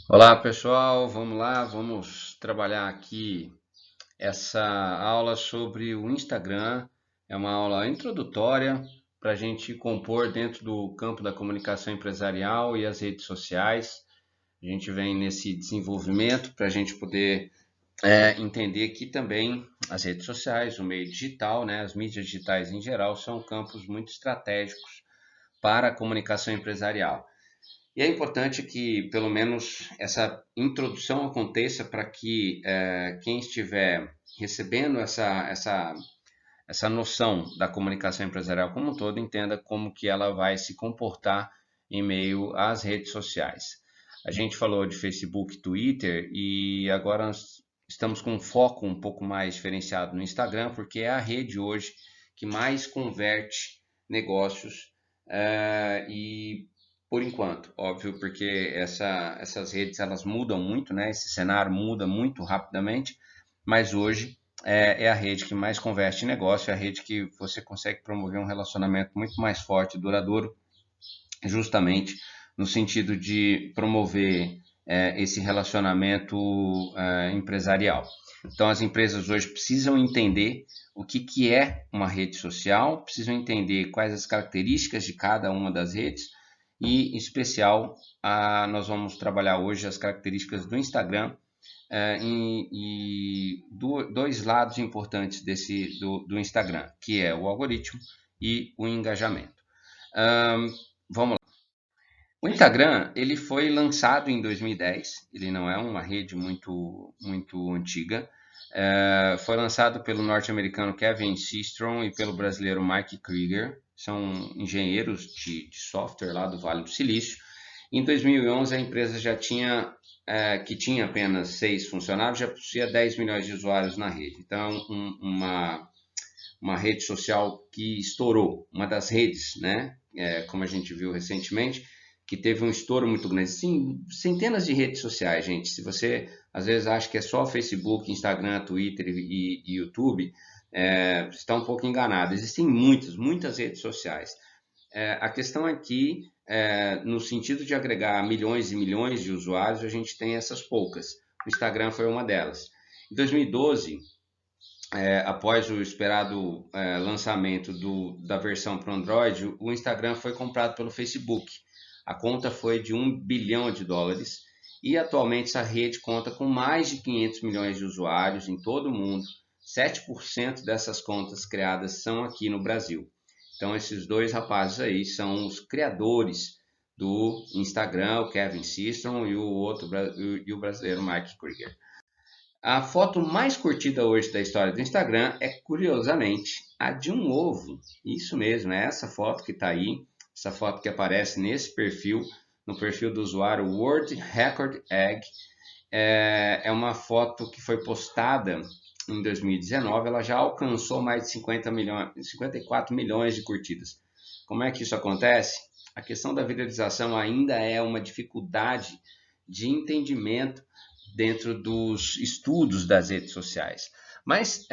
Olá pessoal, vamos lá, vamos trabalhar aqui essa aula sobre o Instagram. É uma aula introdutória para a gente compor dentro do campo da comunicação empresarial e as redes sociais. A gente vem nesse desenvolvimento para a gente poder entender que também as redes sociais, o meio digital, né, as mídias digitais em geral, são campos muito estratégicos para a comunicação empresarial. E é importante que, pelo menos, essa introdução aconteça para que quem estiver recebendo essa noção da comunicação empresarial como um todo entenda como que ela vai se comportar em meio às redes sociais. A gente falou de Facebook, Twitter e agora nós estamos com um foco um pouco mais diferenciado no Instagram, porque é a rede hoje que mais converte negócios e por enquanto, óbvio, porque essas redes elas mudam muito, né? Esse cenário muda muito rapidamente, mas hoje é a rede que mais converte em negócio, é a rede que você consegue promover um relacionamento muito mais forte e duradouro, justamente no sentido de promover esse relacionamento empresarial. Então, as empresas hoje precisam entender o que é uma rede social, precisam entender quais as características de cada uma das redes e, em especial, nós vamos trabalhar hoje as características do Instagram dois lados importantes do Instagram, que é o algoritmo e o engajamento. Vamos lá. O Instagram ele foi lançado em 2010, ele não é uma rede muito antiga. Foi lançado pelo norte-americano Kevin Systrom e pelo brasileiro Mike Krieger, são engenheiros de software lá do Vale do Silício. Em 2011 a empresa já tinha que tinha apenas 6 funcionários, já possuía 10 milhões de usuários na rede. Então, uma rede social que estourou, uma das redes, né? Como a gente viu recentemente, que teve um estouro muito grande. Sim, centenas de redes sociais, gente. Se você às vezes acha que é só Facebook, Instagram, Twitter e YouTube, está um pouco enganado. Existem muitas redes sociais. A questão aqui, no sentido de agregar milhões e milhões de usuários, a gente tem essas poucas. O Instagram foi uma delas. Em 2012, após o esperado lançamento da versão para o Android, o Instagram foi comprado pelo Facebook. A conta foi de US$ 1 bilhão e atualmente essa rede conta com mais de 500 milhões de usuários em todo o mundo. 7% dessas contas criadas são aqui no Brasil. Então esses dois rapazes aí são os criadores do Instagram, o Kevin Systrom e o brasileiro Mike Krieger. A foto mais curtida hoje da história do Instagram é, curiosamente, a de um ovo. Isso mesmo, é essa foto que está aí, essa foto que aparece nesse perfil, no perfil do usuário World Record Egg. É uma foto que foi postada em 2019, ela já alcançou mais de 54 milhões de curtidas. Como é que isso acontece? A questão da viralização ainda é uma dificuldade de entendimento dentro dos estudos das redes sociais. Mas,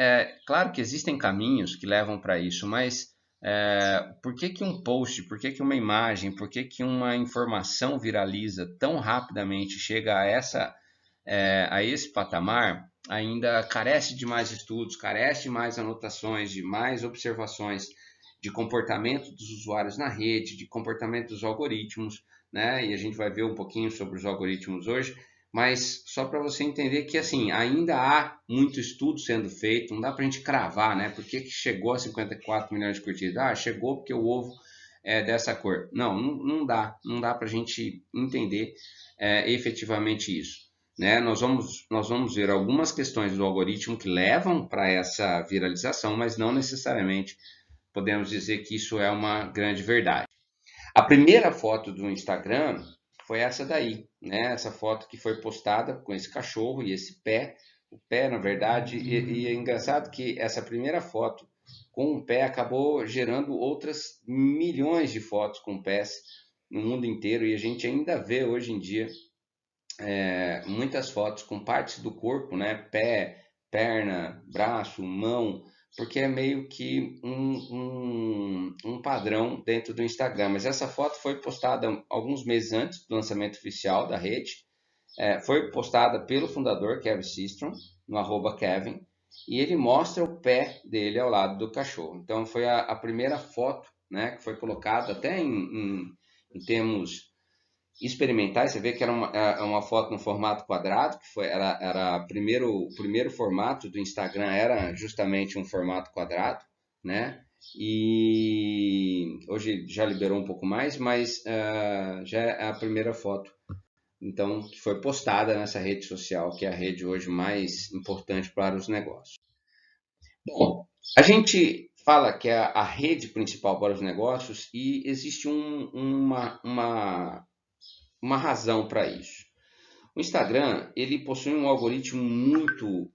claro que existem caminhos que levam para isso, mas por que um post, por que uma imagem, por que uma informação viraliza tão rapidamente, chega a esse patamar, ainda carece de mais estudos, carece de mais anotações, de mais observações de comportamento dos usuários na rede, de comportamento dos algoritmos, né? E a gente vai ver um pouquinho sobre os algoritmos hoje, mas só para você entender que assim ainda há muito estudo sendo feito, não dá para a gente cravar, né? Por que chegou a 54 milhões de curtidas? Ah, chegou porque o ovo é dessa cor. Não dá para a gente entender efetivamente isso. Né? Nós vamos ver algumas questões do algoritmo que levam para essa viralização, mas não necessariamente podemos dizer que isso é uma grande verdade. A primeira foto do Instagram foi essa daí, né? Essa foto que foi postada com esse cachorro e esse pé. O pé, na verdade, e é engraçado que essa primeira foto com o pé acabou gerando outras milhões de fotos com pés no mundo inteiro e a gente ainda vê hoje em dia muitas fotos com partes do corpo, né? Pé, perna, braço, mão, porque é meio que um padrão dentro do Instagram. Mas essa foto foi postada alguns meses antes do lançamento oficial da rede, foi postada pelo fundador Kevin Systrom, no @Kevin, e ele mostra o pé dele ao lado do cachorro. Então foi a primeira foto, né, que foi colocada até em termos experimentais. Você vê que era uma foto no formato quadrado, que era o primeiro formato do Instagram, era justamente um formato quadrado, né? E hoje já liberou um pouco mais, mas já é a primeira foto, então, que foi postada nessa rede social, que é a rede hoje mais importante para os negócios. Bom, a gente fala que é a rede principal para os negócios e existe uma razão para isso. O Instagram, ele possui um algoritmo muito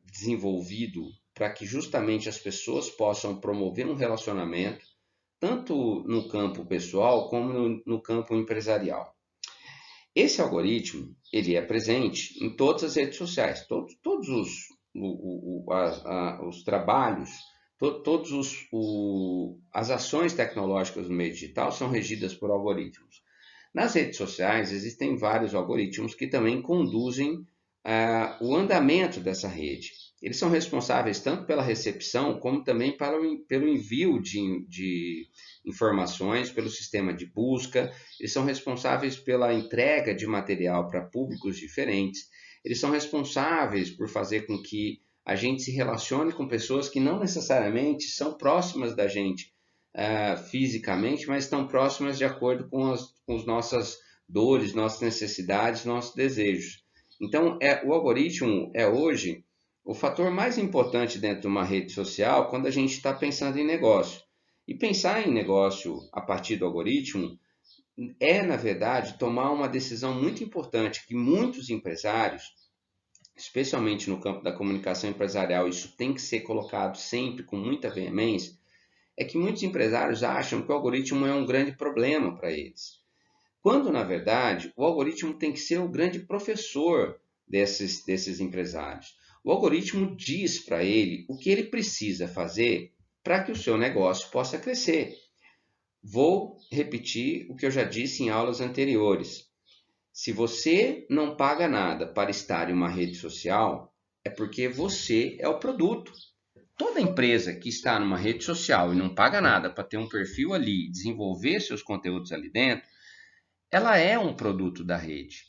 desenvolvido para que justamente as pessoas possam promover um relacionamento, tanto no campo pessoal como no campo empresarial. Esse algoritmo, ele é presente em todas as redes sociais, todos os trabalhos, as ações tecnológicas no meio digital são regidas por algoritmos. Nas redes sociais existem vários algoritmos que também conduzem o andamento dessa rede. Eles são responsáveis tanto pela recepção como também pelo envio de informações, pelo sistema de busca. Eles são responsáveis pela entrega de material para públicos diferentes. Eles são responsáveis por fazer com que a gente se relacione com pessoas que não necessariamente são próximas da gente fisicamente, mas estão próximas de acordo com as nossas dores, nossas necessidades, nossos desejos. Então, o algoritmo é hoje o fator mais importante dentro de uma rede social quando a gente está pensando em negócio. E pensar em negócio a partir do algoritmo na verdade, tomar uma decisão muito importante que muitos empresários, especialmente no campo da comunicação empresarial, isso tem que ser colocado sempre com muita veemência, é que muitos empresários acham que o algoritmo é um grande problema para eles. Quando, na verdade, o algoritmo tem que ser o grande professor desses empresários. O algoritmo diz para ele o que ele precisa fazer para que o seu negócio possa crescer. Vou repetir o que eu já disse em aulas anteriores. Se você não paga nada para estar em uma rede social, é porque você é o produto. Toda empresa que está numa rede social e não paga nada para ter um perfil ali, desenvolver seus conteúdos ali dentro, ela é um produto da rede.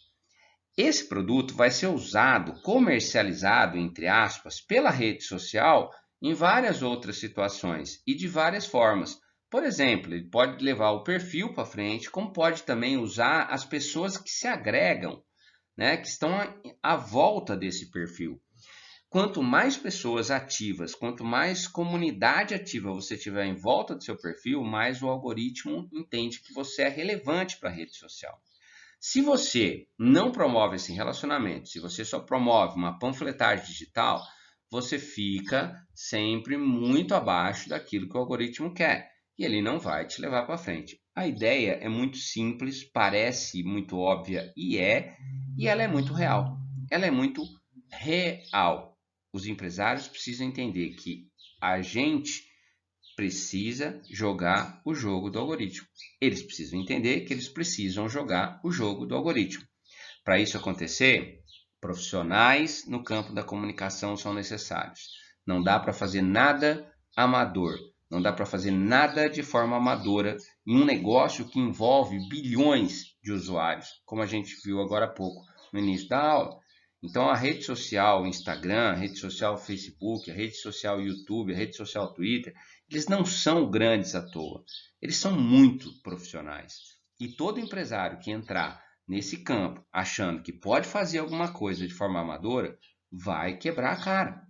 Esse produto vai ser usado, comercializado, entre aspas, pela rede social em várias outras situações e de várias formas. Por exemplo, ele pode levar o perfil para frente, como pode também usar as pessoas que se agregam, né, que estão à volta desse perfil. Quanto mais pessoas ativas, quanto mais comunidade ativa você tiver em volta do seu perfil, mais o algoritmo entende que você é relevante para a rede social. Se você não promove esse relacionamento, se você só promove uma panfletagem digital, você fica sempre muito abaixo daquilo que o algoritmo quer e ele não vai te levar para frente. A ideia é muito simples, parece muito óbvia e ela é muito real. Ela é muito real. Os empresários precisam entender que a gente precisa jogar o jogo do algoritmo. Eles precisam entender que eles precisam jogar o jogo do algoritmo. Para isso acontecer, profissionais no campo da comunicação são necessários. Não dá para fazer nada amador. Não dá para fazer nada de forma amadora em um negócio que envolve bilhões de usuários, como a gente viu agora há pouco no início da aula. Então a rede social Instagram, a rede social Facebook, a rede social YouTube, a rede social Twitter, eles não são grandes à toa. Eles são muito profissionais. E todo empresário que entrar nesse campo achando que pode fazer alguma coisa de forma amadora, vai quebrar a cara.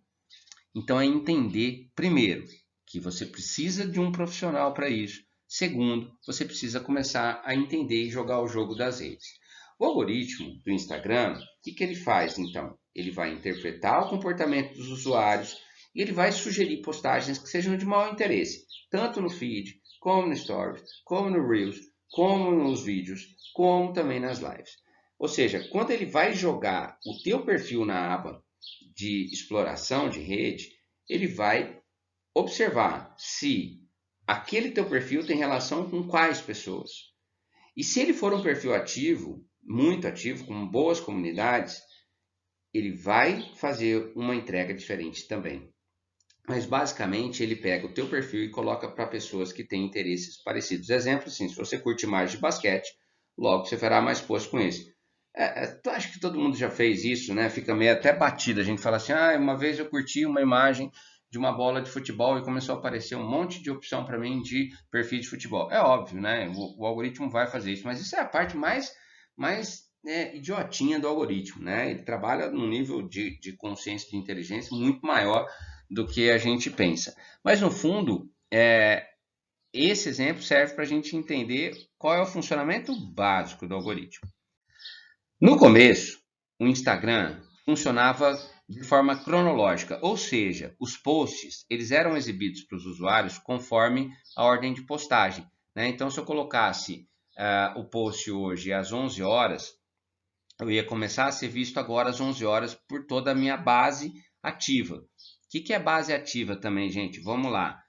Então é entender, primeiro, que você precisa de um profissional para isso. Segundo, você precisa começar a entender e jogar o jogo das redes. O algoritmo do Instagram, o que ele faz então? Ele vai interpretar o comportamento dos usuários e ele vai sugerir postagens que sejam de maior interesse, tanto no feed, como no Stories, como no Reels, como nos vídeos, como também nas lives. Ou seja, quando ele vai jogar o teu perfil na aba de exploração de rede, ele vai observar se aquele teu perfil tem relação com quais pessoas. E se ele for um perfil ativo, muito ativo, com boas comunidades, ele vai fazer uma entrega diferente também. Mas basicamente ele pega o teu perfil e coloca para pessoas que têm interesses parecidos. Exemplo, assim, se você curte mais de basquete, logo você fará mais posts com isso. Tu acha que todo mundo já fez isso, né? Fica meio até batido. A gente fala assim, uma vez eu curti uma imagem de uma bola de futebol e começou a aparecer um monte de opção para mim de perfil de futebol. É óbvio, né? O algoritmo vai fazer isso, mas isso é a parte mais idiotinha do algoritmo, né? Ele trabalha num nível de consciência de inteligência muito maior do que a gente pensa. Mas no fundo, esse exemplo serve para a gente entender qual é o funcionamento básico do algoritmo. No começo, o Instagram funcionava de forma cronológica, ou seja, os posts eles eram exibidos para os usuários conforme a ordem de postagem, né? Então, se eu colocasse o post hoje às 11 horas, eu ia começar a ser visto agora às 11 horas por toda a minha base ativa. O que é base ativa também, gente? Vamos lá.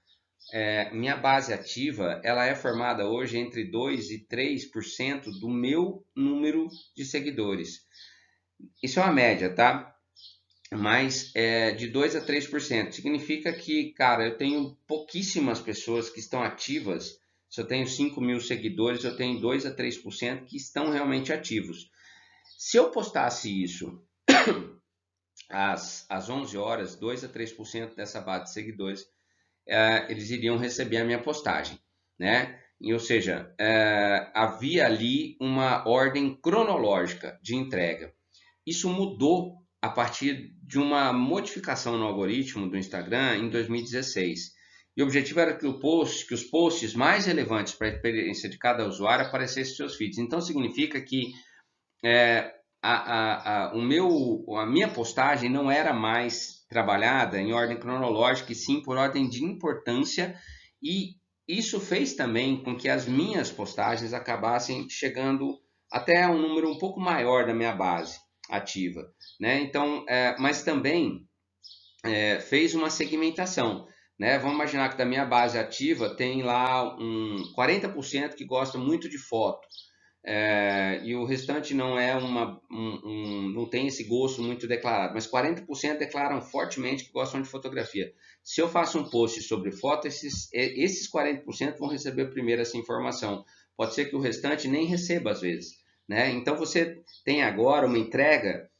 Minha base ativa ela é formada hoje entre 2% e 3% do meu número de seguidores. Isso é uma média, tá? Mas de 2% a 3%. Significa que, cara, eu tenho pouquíssimas pessoas que estão ativas. Se eu tenho 5 mil seguidores, eu tenho 2% a 3% que estão realmente ativos. Se eu postasse isso às 11 horas, 2% a 3% dessa base de seguidores eles iriam receber a minha postagem, né? Ou seja, havia ali uma ordem cronológica de entrega. Isso mudou a partir de uma modificação no algoritmo do Instagram em 2016. E o objetivo era que os posts mais relevantes para a experiência de cada usuário aparecessem em seus feeds. Então significa que a minha postagem não era mais trabalhada em ordem cronológica, e sim por ordem de importância, e isso fez também com que as minhas postagens acabassem chegando até um número um pouco maior da minha base ativa, né? Então, mas também fez uma segmentação, né? Vamos imaginar que da minha base ativa tem lá 40% que gosta muito de foto, e o restante não é não tem esse gosto muito declarado, mas 40% declaram fortemente que gostam de fotografia. Se eu faço um post sobre foto, esses 40% vão receber primeiro essa informação. Pode ser que o restante nem receba às vezes, né? Então você tem agora uma entrega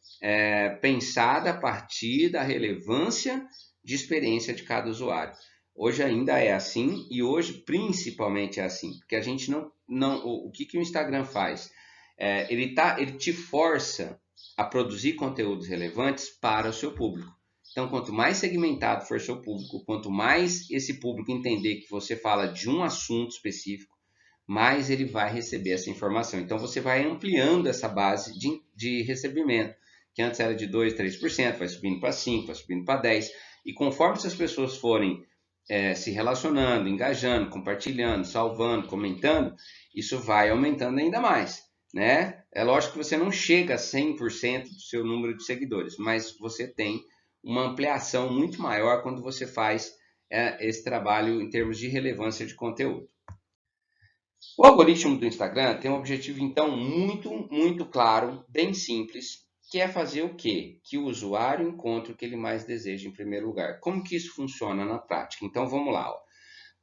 pensada a partir da relevância de experiência de cada usuário. Hoje ainda é assim, e hoje principalmente é assim, porque a gente o que o Instagram faz? Ele te força a produzir conteúdos relevantes para o seu público. Então, quanto mais segmentado for seu público, quanto mais esse público entender que você fala de um assunto específico, mais ele vai receber essa informação. Então, você vai ampliando essa base de recebimento, que antes era de 2%, 3%, vai subindo para 5%, vai subindo para 10%, e conforme essas pessoas forem se relacionando, engajando, compartilhando, salvando, comentando, isso vai aumentando ainda mais, né? É lógico que você não chega a 100% do seu número de seguidores, mas você tem uma ampliação muito maior quando você faz esse trabalho em termos de relevância de conteúdo. O algoritmo do Instagram tem um objetivo, então, muito, muito claro, bem simples, que é fazer o quê? Que o usuário encontre o que ele mais deseja em primeiro lugar. Como que isso funciona na prática? Então, vamos lá.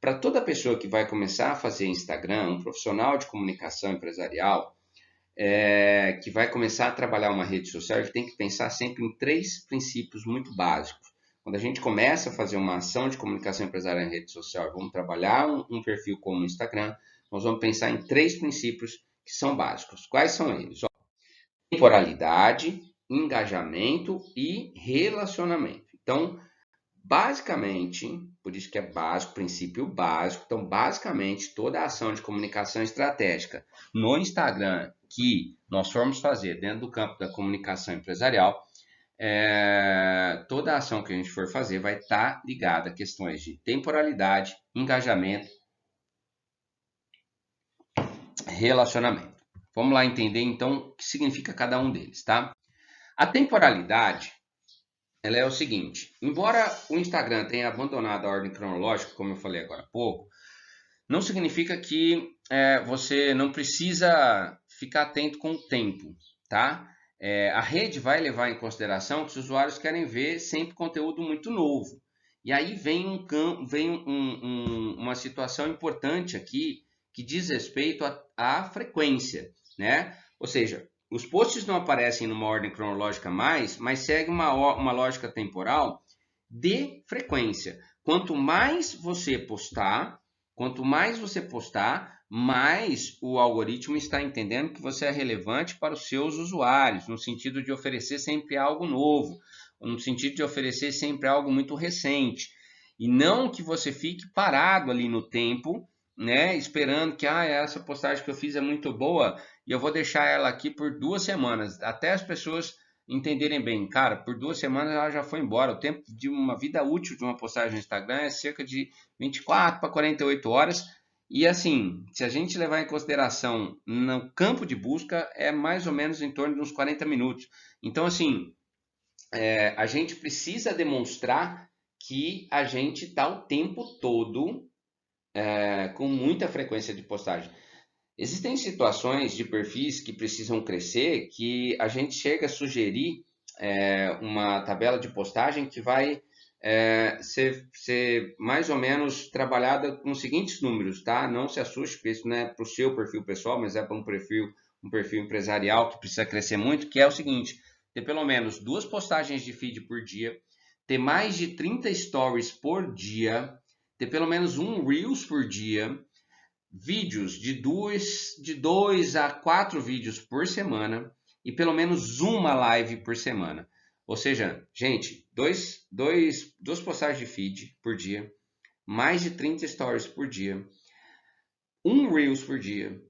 Para toda pessoa que vai começar a fazer Instagram, um profissional de comunicação empresarial, que vai começar a trabalhar uma rede social, ele tem que pensar sempre em 3 princípios muito básicos. Quando a gente começa a fazer uma ação de comunicação empresarial em rede social, vamos trabalhar um perfil como o Instagram, nós vamos pensar em 3 princípios que são básicos. Quais são eles? Temporalidade, engajamento e relacionamento. Então, basicamente, por isso que é básico, princípio básico, então basicamente toda a ação de comunicação estratégica no Instagram que nós formos fazer dentro do campo da comunicação empresarial, toda a ação que a gente for fazer vai estar ligada a questões de temporalidade, engajamento, relacionamento. Vamos lá entender então o que significa cada um deles, tá? A temporalidade, ela é o seguinte: embora o Instagram tenha abandonado a ordem cronológica, como eu falei agora há pouco, não significa que você não precisa ficar atento com o tempo, tá? A rede vai levar em consideração que os usuários querem ver sempre conteúdo muito novo. E aí vem, uma situação importante aqui que diz respeito à frequência, né? Ou seja, os posts não aparecem numa ordem cronológica mais, mas segue uma lógica temporal de frequência. Quanto mais você postar, mais o algoritmo está entendendo que você é relevante para os seus usuários, no sentido de oferecer sempre algo novo, no sentido de oferecer sempre algo muito recente. E não que você fique parado ali no tempo, né, esperando que essa postagem que eu fiz é muito boa e eu vou deixar ela aqui por 2 semanas, até as pessoas entenderem bem. Cara, por 2 semanas ela já foi embora. O tempo de uma vida útil de uma postagem no Instagram é cerca de 24 para 48 horas. E assim, se a gente levar em consideração no campo de busca, é mais ou menos em torno de uns 40 minutos. Então, assim, a gente precisa demonstrar que a gente está o tempo todo com muita frequência de postagem. Existem situações de perfis que precisam crescer que a gente chega a sugerir uma tabela de postagem que vai ser mais ou menos trabalhada com os seguintes números, tá? Não se assuste, porque isso não é para o seu perfil pessoal, mas é para um perfil empresarial que precisa crescer muito, que é o seguinte: ter pelo menos 2 postagens de feed por dia, ter mais de 30 stories por dia, ter pelo menos um Reels por dia, vídeos de 2 a 4 vídeos por semana e pelo menos uma live por semana. Ou seja, gente, duas postagens de feed por dia, mais de 30 stories por dia, um Reels por dia,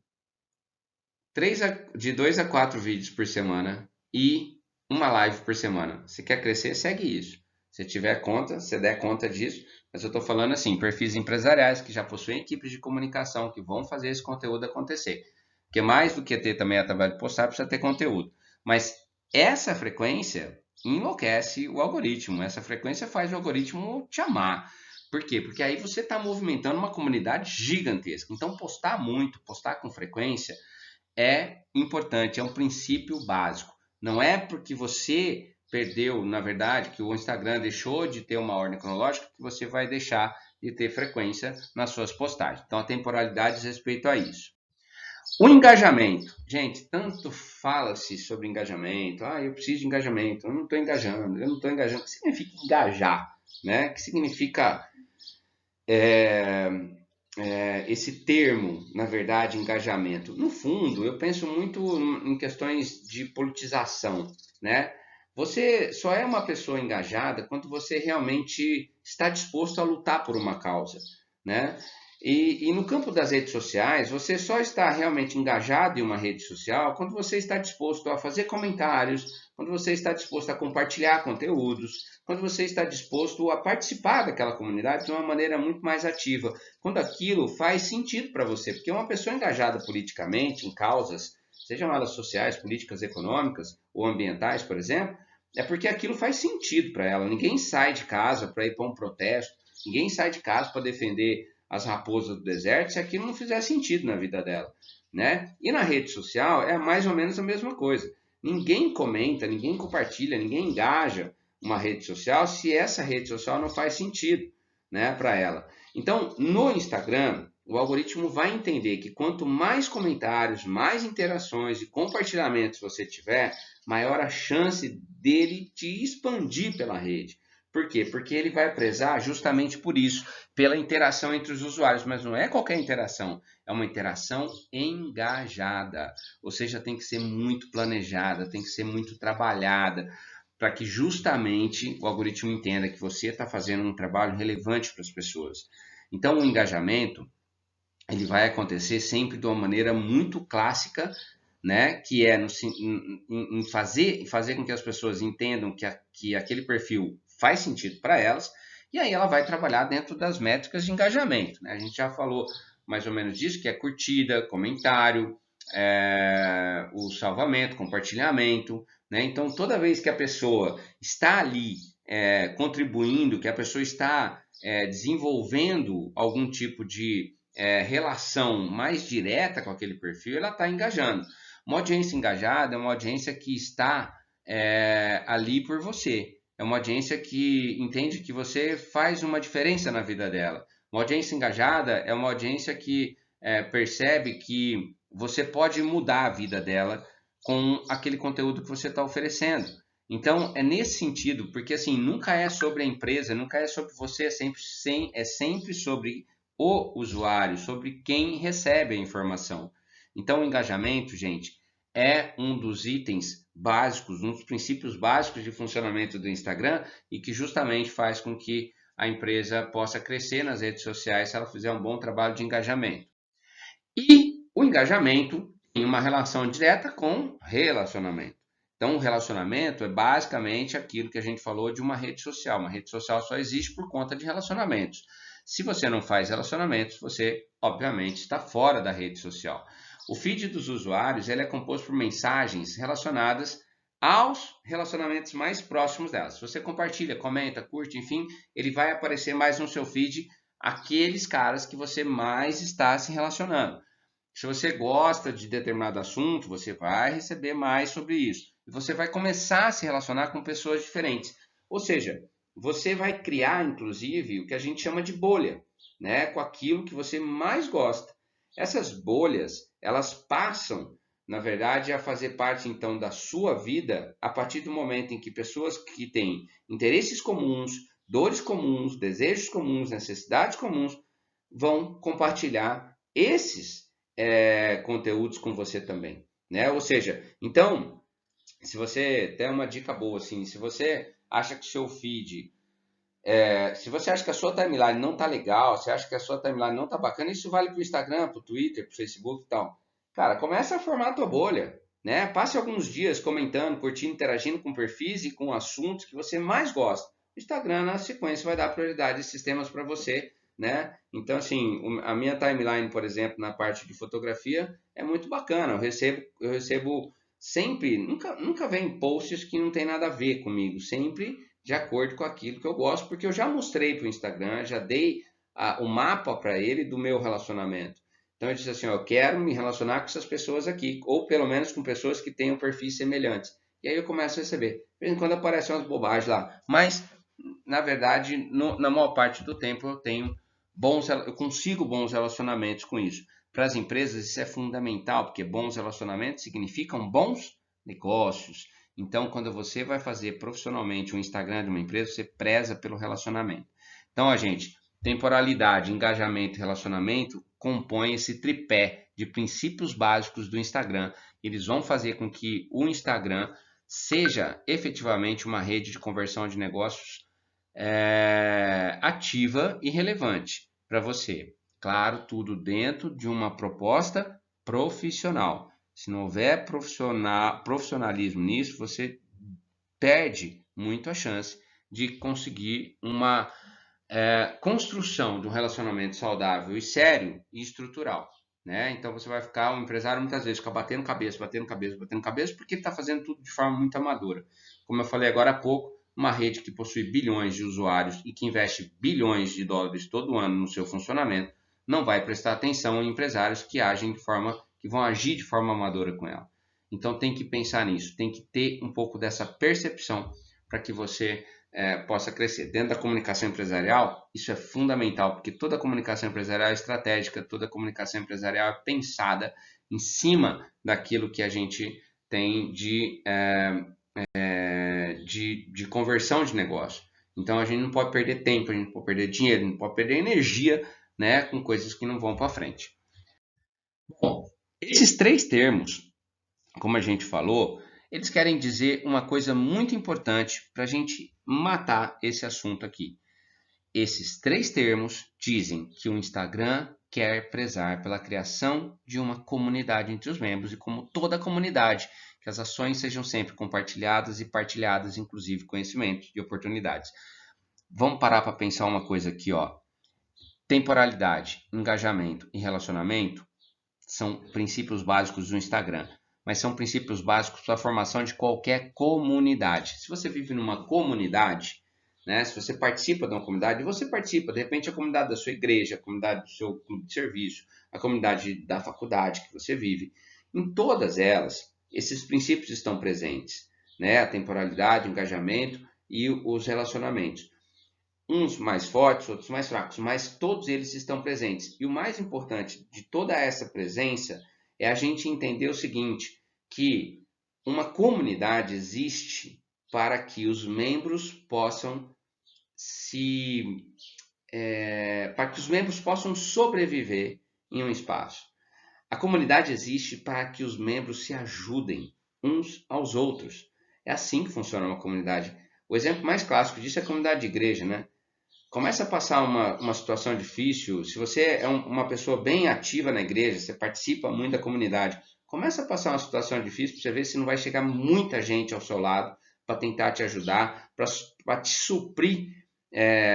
de 2 a 4 vídeos por semana e uma live por semana. Se quer crescer, segue isso. Se tiver conta, se der conta disso, mas eu estou falando assim, perfis empresariais que já possuem equipes de comunicação que vão fazer esse conteúdo acontecer. Porque mais do que ter também a tabela de postar, precisa ter conteúdo. Mas essa frequência enlouquece o algoritmo. Essa frequência faz o algoritmo te amar. Por quê? Porque aí você está movimentando uma comunidade gigantesca. Então, postar muito, postar com frequência, é importante, é um princípio básico. Não é porque você perdeu, na verdade, que o Instagram deixou de ter uma ordem cronológica, que você vai deixar de ter frequência nas suas postagens. Então, a temporalidade diz respeito a isso. O engajamento. Gente, tanto fala-se sobre engajamento. Eu preciso de engajamento, eu não estou engajando. O que significa engajar? Né? O que significa esse termo, na verdade, engajamento? No fundo, eu penso muito em questões de politização, né? Você só é uma pessoa engajada quando você realmente está disposto a lutar por uma causa, né? E no campo das redes sociais, você só está realmente engajado em uma rede social quando você está disposto a fazer comentários, quando você está disposto a compartilhar conteúdos, quando você está disposto a participar daquela comunidade de uma maneira muito mais ativa, quando aquilo faz sentido para você, porque uma pessoa engajada politicamente em causas, sejam elas sociais, políticas, econômicas ou ambientais, por exemplo, é porque aquilo faz sentido para ela. Ninguém sai de casa para ir para um protesto, ninguém sai de casa para defender as raposas do deserto se aquilo não fizer sentido na vida dela, né? E na rede social é mais ou menos a mesma coisa. Ninguém comenta, ninguém compartilha, ninguém engaja uma rede social se essa rede social não faz sentido, né, para ela. Então, no Instagram, o algoritmo vai entender que quanto mais comentários, mais interações e compartilhamentos você tiver, maior a chance dele te expandir pela rede. Por quê? Porque ele vai prezar justamente por isso, pela interação entre os usuários, mas não é qualquer interação, é uma interação engajada, ou seja, tem que ser muito planejada, tem que ser muito trabalhada, para que justamente o algoritmo entenda que você está fazendo um trabalho relevante para as pessoas. Então, o engajamento ele vai acontecer sempre de uma maneira muito clássica, né? Que é em fazer com que as pessoas entendam que aquele perfil faz sentido para elas, e aí ela vai trabalhar dentro das métricas de engajamento, né? A gente já falou mais ou menos disso, que é curtida, comentário, o salvamento, compartilhamento, né? Então, toda vez que a pessoa está ali contribuindo, que a pessoa está desenvolvendo algum tipo de relação mais direta com aquele perfil, ela está engajando. Uma audiência engajada é uma audiência que está ali por você. É uma audiência que entende que você faz uma diferença na vida dela. Uma audiência engajada é uma audiência que percebe que você pode mudar a vida dela com aquele conteúdo que você está oferecendo. Então, é nesse sentido, porque assim, nunca é sobre a empresa, nunca é sobre você, é sempre sobre o usuário, sobre quem recebe a informação. Então, o engajamento, gente, é um dos itens básicos, um dos princípios básicos de funcionamento do Instagram e que justamente faz com que a empresa possa crescer nas redes sociais se ela fizer um bom trabalho de engajamento. E o engajamento tem uma relação direta com relacionamento. Então, o relacionamento é basicamente aquilo que a gente falou de uma rede social. Uma rede social só existe por conta de relacionamentos. Se você não faz relacionamentos, você, obviamente, está fora da rede social. O feed dos usuários ele é composto por mensagens relacionadas aos relacionamentos mais próximos delas. Se você compartilha, comenta, curte, enfim, ele vai aparecer mais no seu feed aqueles caras que você mais está se relacionando. Se você gosta de determinado assunto, você vai receber mais sobre isso. E você vai começar a se relacionar com pessoas diferentes. Ou seja, você vai criar, inclusive, o que a gente chama de bolha, né? Com aquilo que você mais gosta. Essas bolhas, elas passam, na verdade, a fazer parte, então, da sua vida a partir do momento em que pessoas que têm interesses comuns, dores comuns, desejos comuns, necessidades comuns, vão compartilhar esses conteúdos com você também, né? Ou seja, então, se você tem uma dica boa assim, se você acha que o seu feed, se você acha que a sua timeline não tá legal, se acha que a sua timeline não tá bacana, isso vale para o Instagram, para o Twitter, para o Facebook e tal. Cara, começa a formar a tua bolha, né? Passe alguns dias comentando, curtindo, interagindo com perfis e com assuntos que você mais gosta. O Instagram, na sequência, vai dar prioridade a esses temas para você, né? Então, assim, a minha timeline, por exemplo, na parte de fotografia é muito bacana. Eu recebo sempre, nunca vem posts que não tem nada a ver comigo, sempre de acordo com aquilo que eu gosto, porque eu já mostrei para o Instagram, já dei o mapa para ele do meu relacionamento. Então eu disse assim, ó, eu quero me relacionar com essas pessoas aqui, ou pelo menos com pessoas que tenham perfis semelhantes. E aí eu começo a receber. De vez em quando aparecem umas bobagens lá, mas na verdade, na maior parte do tempo eu consigo bons relacionamentos com isso. Para as empresas isso é fundamental, porque bons relacionamentos significam bons negócios. Então, quando você vai fazer profissionalmente um Instagram de uma empresa, você preza pelo relacionamento. Então, a gente, temporalidade, engajamento e relacionamento compõem esse tripé de princípios básicos do Instagram. Eles vão fazer com que o Instagram seja efetivamente uma rede de conversão de negócios ativa e relevante para você. Claro, tudo dentro de uma proposta profissional. Se não houver profissionalismo nisso, você perde muito a chance de conseguir uma construção de um relacionamento saudável e sério e estrutural. Né? Então você vai ficar, um empresário muitas vezes fica batendo cabeça, porque ele está fazendo tudo de forma muito amadora. Como eu falei agora há pouco, uma rede que possui bilhões de usuários e que investe bilhões de dólares todo ano no seu funcionamento, não vai prestar atenção em empresários que vão agir de forma amadora com ela. Então tem que pensar nisso, tem que ter um pouco dessa percepção para que você possa crescer. Dentro da comunicação empresarial, isso é fundamental, porque toda comunicação empresarial é estratégica, toda comunicação empresarial é pensada em cima daquilo que a gente tem de conversão de negócio. Então a gente não pode perder tempo, a gente não pode perder dinheiro, não pode perder energia, né, com coisas que não vão para frente. Bom, esses três termos, como a gente falou, eles querem dizer uma coisa muito importante para a gente matar esse assunto aqui. Esses três termos dizem que o Instagram quer prezar pela criação de uma comunidade entre os membros e, como toda comunidade, que as ações sejam sempre compartilhadas e partilhadas, inclusive conhecimentos e oportunidades. Vamos parar para pensar uma coisa aqui, ó. Temporalidade, engajamento e relacionamento são princípios básicos do Instagram, mas são princípios básicos para a formação de qualquer comunidade. Se você vive numa comunidade, né? Se você participa de uma comunidade, você participa, de repente, a comunidade da sua igreja, a comunidade do seu clube de serviço, a comunidade da faculdade que você vive. Em todas elas, esses princípios estão presentes, né? A temporalidade, o engajamento e os relacionamentos. Uns mais fortes, outros mais fracos, mas todos eles estão presentes. E o mais importante de toda essa presença é a gente entender o seguinte, que uma comunidade existe para que os membros possam para que os membros possam sobreviver em um espaço. A comunidade existe para que os membros se ajudem uns aos outros. É assim que funciona uma comunidade. O exemplo mais clássico disso é a comunidade de igreja, né? Começa a passar uma situação difícil, se você é uma pessoa bem ativa na igreja, você participa muito da comunidade, começa a passar uma situação difícil para você ver se não vai chegar muita gente ao seu lado para tentar te ajudar, para te suprir,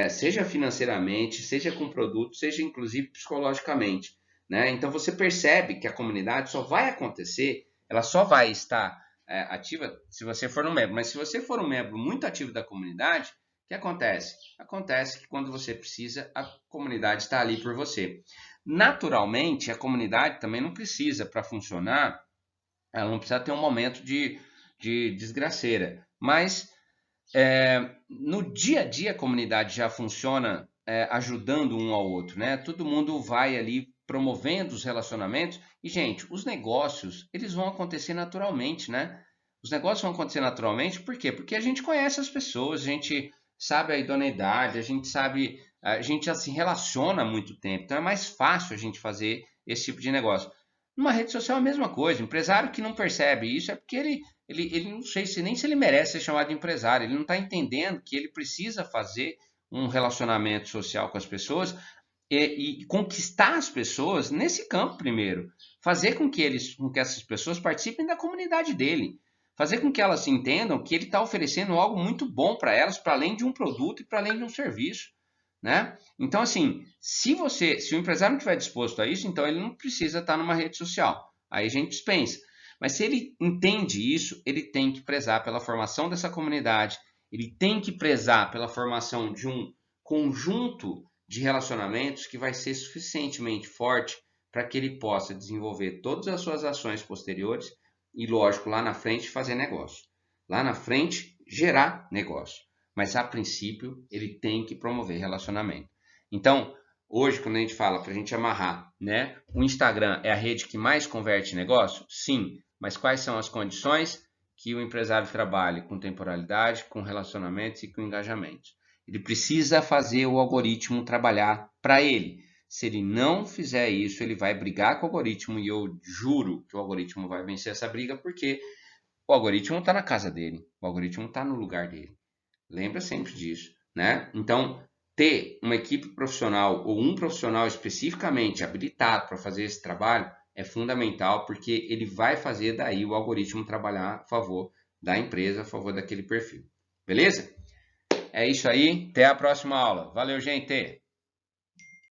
seja financeiramente, seja com produto, seja inclusive psicologicamente, né? Então você percebe que a comunidade só vai acontecer, ela só vai estar ativa se você for um membro, mas se você for um membro muito ativo da comunidade, o que acontece? Acontece que quando você precisa, a comunidade está ali por você. Naturalmente, a comunidade também não precisa, para funcionar, ela não precisa ter um momento de desgraceira. Mas no dia a dia a comunidade já funciona ajudando um ao outro, né? Todo mundo vai ali promovendo os relacionamentos. E, gente, os negócios, eles vão acontecer naturalmente, né? Os negócios vão acontecer naturalmente, por quê? Porque a gente conhece as pessoas, a gente sabe a idoneidade, a gente já se relaciona há muito tempo, então é mais fácil a gente fazer esse tipo de negócio. Numa rede social é a mesma coisa, o empresário que não percebe isso é porque ele não sei se nem se ele merece ser chamado de empresário, ele não está entendendo que ele precisa fazer um relacionamento social com as pessoas e conquistar as pessoas nesse campo primeiro, fazer com que essas pessoas participem da comunidade dele, fazer com que elas entendam que ele está oferecendo algo muito bom para elas, para além de um produto e para além de um serviço, né? Então, assim, se o empresário não estiver disposto a isso, então ele não precisa estar numa rede social. Aí a gente dispensa. Mas se ele entende isso, ele tem que prezar pela formação dessa comunidade, ele tem que prezar pela formação de um conjunto de relacionamentos que vai ser suficientemente forte para que ele possa desenvolver todas as suas ações posteriores e, lógico, lá na frente fazer negócio. Lá na frente, gerar negócio. Mas, a princípio, ele tem que promover relacionamento. Então, hoje, quando a gente fala para a gente amarrar, né? O Instagram é a rede que mais converte negócio? Sim. Mas quais são as condições que o empresário trabalhe com temporalidade, com relacionamentos e com engajamentos? Ele precisa fazer o algoritmo trabalhar para ele. Se ele não fizer isso, ele vai brigar com o algoritmo e eu juro que o algoritmo vai vencer essa briga porque o algoritmo está na casa dele, o algoritmo está no lugar dele. Lembra sempre disso, né? Então, ter uma equipe profissional ou um profissional especificamente habilitado para fazer esse trabalho é fundamental porque ele vai fazer daí o algoritmo trabalhar a favor da empresa, a favor daquele perfil. Beleza? É isso aí, até a próxima aula. Valeu, gente!